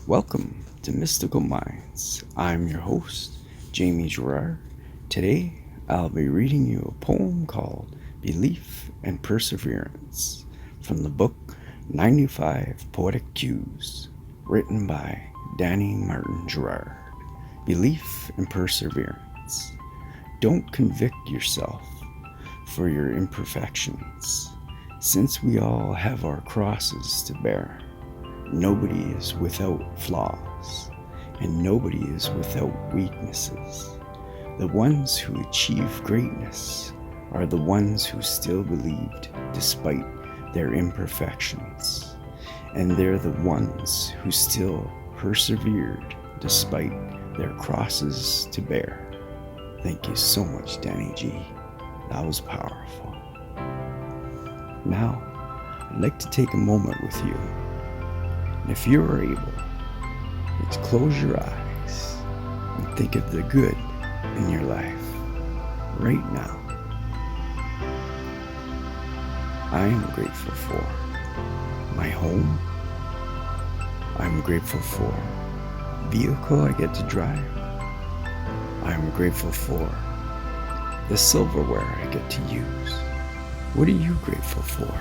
Welcome to Mystical Minds. I'm your host, Jamie Gerard. Today, I'll be reading you a poem called Belief and Perseverance from the book 95 Poetic Cues, written by Danny Martin Gerard. Belief and Perseverance. Don't convict yourself for your imperfections, since we all have our crosses to bear. Nobody is without flaws, and nobody is without weaknesses. The ones who achieve greatness are the ones who still believed despite their imperfections, and they're the ones who still persevered despite their crosses to bear. Thank you so much, Danny G. That was powerful. Now, I'd like to take a moment with you. And if you are able, please close your eyes and think of the good in your life right now. I am grateful for my home. I'm grateful for the vehicle I get to drive. I'm grateful for the silverware I get to use. What are you grateful for?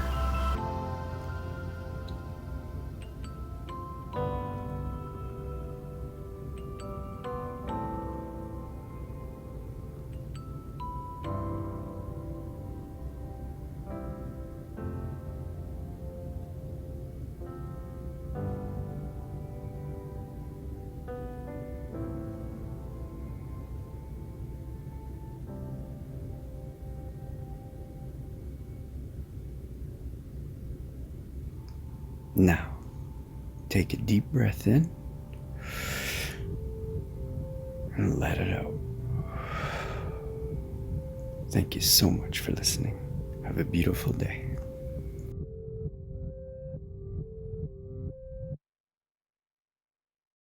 Now, take a deep breath in and let it out. Thank you so much for listening. Have a beautiful day.